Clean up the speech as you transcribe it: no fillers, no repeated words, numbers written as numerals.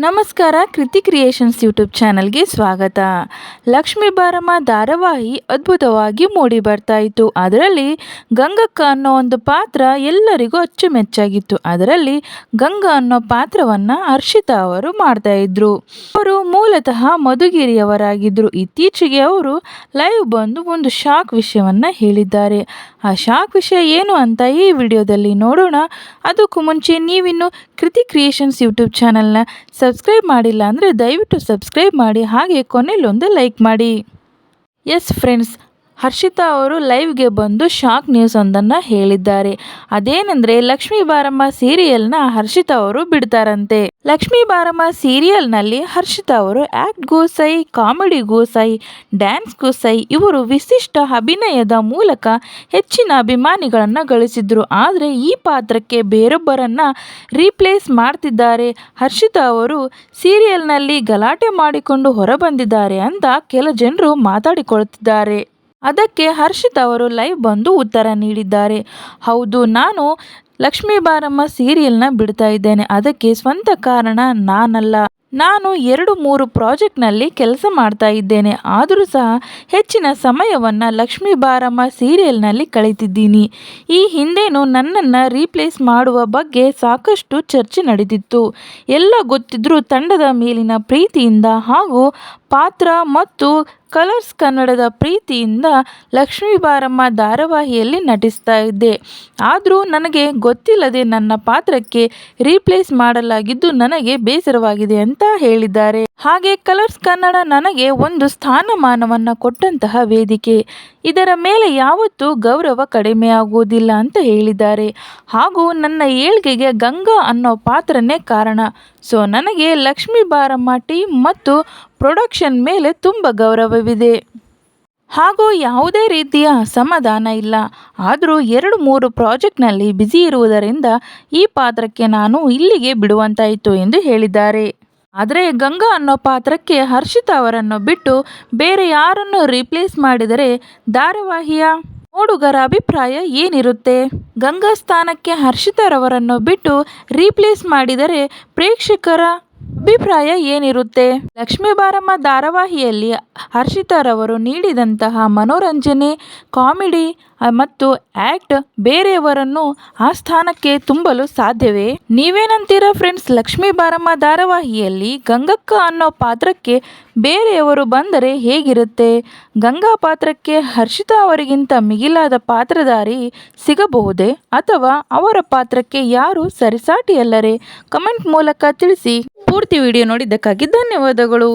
ನಮಸ್ಕಾರ, ಕೃತಿ creations YouTube ಚಾನಲ್ಗೆ ಸ್ವಾಗತ. ಲಕ್ಷ್ಮೀ ಬಾರಮ್ಮ ಧಾರಾವಾಹಿ ಅದ್ಭುತವಾಗಿ ಮೂಡಿ ಬರ್ತಾ ಇತ್ತು. ಅದರಲ್ಲಿ ಗಂಗಕ್ಕ ಅನ್ನೋ ಒಂದು ಪಾತ್ರ ಎಲ್ಲರಿಗೂ ಅಚ್ಚುಮೆಚ್ಚಾಗಿತ್ತು. ಅದರಲ್ಲಿ ಗಂಗಾ ಅನ್ನೋ ಪಾತ್ರವನ್ನು ಹರ್ಷಿತಾ ಅವರು ಮಾಡ್ತಾ ಇದ್ರು. ಅವರು ಮೂಲತಃ ಮಧುಗಿರಿಯವರಾಗಿದ್ದರು. ಇತ್ತೀಚೆಗೆ ಅವರು ಲೈವ್ ಬಂದು ಒಂದು ಶಾಕ್ ವಿಷಯವನ್ನು ಹೇಳಿದ್ದಾರೆ. ಆ ಶಾಕ್ ವಿಷಯ ಏನು ಅಂತ ಈ ವಿಡಿಯೋದಲ್ಲಿ ನೋಡೋಣ. ಅದಕ್ಕೂ ಮುಂಚೆ ನೀವಿನ್ನು ಕೃತಿ ಕ್ರಿಯೇಷನ್ಸ್ ಯೂಟ್ಯೂಬ್ ಚಾನಲ್ನ ಸಬ್ಸ್ಕ್ರೈಬ್ ಮಾಡಿಲ್ಲ ಅಂದರೆ ದಯವಿಟ್ಟು ಸಬ್ಸ್ಕ್ರೈಬ್ ಮಾಡಿ, ಹಾಗೆ ಕೊನೆಯಲ್ಲೊಂದು ಲೈಕ್ ಮಾಡಿ. ಎಸ್ ಫ್ರೆಂಡ್ಸ್, ಹರ್ಷಿತಾ ಅವರು ಲೈವ್ಗೆ ಬಂದು ಶಾಕ್ ನ್ಯೂಸ್ ಒಂದನ್ನು ಹೇಳಿದ್ದಾರೆ. ಅದೇನೆಂದರೆ, ಲಕ್ಷ್ಮೀ ಬಾರಮ್ಮ ಸೀರಿಯಲ್ನ ಹರ್ಷಿತಾ ಅವರು ಬಿಡ್ತಾರಂತೆ. ಲಕ್ಷ್ಮೀ ಬಾರಮ್ಮ ಸೀರಿಯಲ್ನಲ್ಲಿ ಹರ್ಷಿತಾ ಅವರು ಆ್ಯಕ್ಟ್ಗೂ ಸೈ, ಕಾಮಿಡಿಗೂ ಸೈ, ಡ್ಯಾನ್ಸ್ಗೂ ಸೈ, ಇವರು ವಿಶಿಷ್ಟ ಅಭಿನಯದ ಮೂಲಕ ಹೆಚ್ಚಿನ ಅಭಿಮಾನಿಗಳನ್ನು ಗಳಿಸಿದ್ರು. ಆದರೆ ಈ ಪಾತ್ರಕ್ಕೆ ಬೇರೊಬ್ಬರನ್ನು ರೀಪ್ಲೇಸ್ ಮಾಡ್ತಿದ್ದಾರೆ. ಹರ್ಷಿತಾ ಅವರು ಸೀರಿಯಲ್ನಲ್ಲಿ ಗಲಾಟೆ ಮಾಡಿಕೊಂಡು ಹೊರಬಂದಿದ್ದಾರೆ ಅಂತ ಕೆಲ ಜನರು ಮಾತಾಡಿಕೊಳ್ತಿದ್ದಾರೆ. ಅದಕ್ಕೆ ಹರ್ಷಿತಾ ಅವರು ಲೈವ್ ಬಂದು ಉತ್ತರ ನೀಡಿದ್ದಾರೆ. ಹೌದು, ನಾನು ಲಕ್ಷ್ಮೀ ಬಾರಮ್ಮ ಸೀರಿಯಲ್ನ ಬಿಡ್ತಾ ಇದ್ದೇನೆ. ಅದಕ್ಕೆ ಸ್ವಂತ ಕಾರಣ ನಾನಲ್ಲ. ನಾನು 2-3 ಪ್ರಾಜೆಕ್ಟ್ನಲ್ಲಿ ಕೆಲಸ ಮಾಡ್ತಾ ಇದ್ದೇನೆ. ಆದರೂ ಸಹ ಹೆಚ್ಚಿನ ಸಮಯವನ್ನು ಲಕ್ಷ್ಮೀ ಬಾರಮ್ಮ ಸೀರಿಯಲ್ನಲ್ಲಿ ಕಳೀತಿದ್ದೀನಿ. ಈ ಹಿಂದೆನೂ ನನ್ನನ್ನು ರೀಪ್ಲೇಸ್ ಮಾಡುವ ಬಗ್ಗೆ ಸಾಕಷ್ಟು ಚರ್ಚೆ ನಡೆದಿತ್ತು. ಎಲ್ಲ ಗೊತ್ತಿದ್ರೂ ತಂಡದ ಮೇಲಿನ ಪ್ರೀತಿಯಿಂದ ಹಾಗೂ ಪಾತ್ರ ಮತ್ತು ಕಲರ್ಸ್ ಕನ್ನಡದ ಪ್ರೀತಿಯಿಂದ ಲಕ್ಷ್ಮೀ ಬಾರಮ್ಮ ಧಾರಾವಾಹಿಯಲ್ಲಿ ನಟಿಸ್ತಾ ಇದ್ದೆ. ಆದರೂ ನನಗೆ ಗೊತ್ತಿಲ್ಲದೆ ನನ್ನ ಪಾತ್ರಕ್ಕೆ ರೀಪ್ಲೇಸ್ ಮಾಡಲಾಗಿದ್ದು ನನಗೆ ಬೇಸರವಾಗಿದೆ ಅಂತ ಹೇಳಿದ್ದಾರೆ. ಹಾಗೆ ಕಲರ್ಸ್ ಕನ್ನಡ ನನಗೆ ಒಂದು ಸ್ಥಾನಮಾನವನ್ನು ಕೊಟ್ಟಂತಹ ವೇದಿಕೆ. ಇದರ ಮೇಲೆ ಯಾವತ್ತೂ ಗೌರವ ಕಡಿಮೆಯಾಗುವುದಿಲ್ಲ ಅಂತ ಹೇಳಿದ್ದಾರೆ. ಹಾಗೂ ನನ್ನ ಏಳ್ಗೆಗೆ ಗಂಗಾ ಅನ್ನೋ ಪಾತ್ರನೇ ಕಾರಣ. ಸೊ ನನಗೆ ಲಕ್ಷ್ಮೀ ಬಾರಮ್ಮ ಟೀಮ್ ಮತ್ತು ಪ್ರೊಡಕ್ಷನ್ ಮೇಲೆ ತುಂಬ ಗೌರವವಿದೆ. ಹಾಗೂ ಯಾವುದೇ ರೀತಿಯ ಅಸಮಾಧಾನ ಇಲ್ಲ. ಆದರೂ 2-3 ಪ್ರಾಜೆಕ್ಟ್ನಲ್ಲಿ ಬ್ಯುಸಿ ಇರುವುದರಿಂದ ಈ ಪಾತ್ರಕ್ಕೆ ನಾನು ಇಲ್ಲಿಗೆ ಬಿಡುವಂತಾಯಿತು ಎಂದು ಹೇಳಿದ್ದಾರೆ. ಆದರೆ ಗಂಗಾ ಅನ್ನೋ ಪಾತ್ರಕ್ಕೆ ಹರ್ಷಿತಾ ಅವರನ್ನು ಬಿಟ್ಟು ಬೇರೆ ಯಾರನ್ನು ರೀಪ್ಲೇಸ್ ಮಾಡಿದರೆ ಧಾರಾವಾಹಿಯ ನೋಡುಗರ ಅಭಿಪ್ರಾಯ ಏನಿರುತ್ತೆ? ಗಂಗಾ ಸ್ಥಾನಕ್ಕೆ ಹರ್ಷಿತಾರವರನ್ನು ಬಿಟ್ಟು ರೀಪ್ಲೇಸ್ ಮಾಡಿದರೆ ಪ್ರೇಕ್ಷಕರ ಅಭಿಪ್ರಾಯ ಏನಿರುತ್ತೆ? ಲಕ್ಷ್ಮೀ ಬಾರಮ್ಮ ಧಾರಾವಾಹಿಯಲ್ಲಿ ಹರ್ಷಿತಾರವರು ನೀಡಿದಂತಹ ಮನೋರಂಜನೆ, ಕಾಮಿಡಿ ಮತ್ತು ಆ್ಯಕ್ಟ್ ಬೇರೆಯವರನ್ನು ಆ ಸ್ಥಾನಕ್ಕೆ ತುಂಬಲು ಸಾಧ್ಯವೇ? ನೀವೇನಂತೀರಾ ಫ್ರೆಂಡ್ಸ್? ಲಕ್ಷ್ಮೀ ಬಾರಮ್ಮ ಧಾರಾವಾಹಿಯಲ್ಲಿ ಗಂಗಕ್ಕ ಅನ್ನೋ ಪಾತ್ರಕ್ಕೆ ಬೇರೆಯವರು ಬಂದರೆ ಹೇಗಿರುತ್ತೆ? ಗಂಗಾ ಪಾತ್ರಕ್ಕೆ ಹರ್ಷಿತಾ ಅವರಿಗಿಂತ ಮಿಗಿಲಾದ ಪಾತ್ರಧಾರಿ ಸಿಗಬಹುದೇ? ಅಥವಾ ಅವರ ಪಾತ್ರಕ್ಕೆ ಯಾರು ಸರಿಸಾಟಿಯಲ್ಲರೇ? ಕಮೆಂಟ್ ಮೂಲಕ ತಿಳಿಸಿ. ಪೂರ್ತಿ ವಿಡಿಯೋ ನೋಡಿದ್ದಕ್ಕಾಗಿ ಧನ್ಯವಾದಗಳು.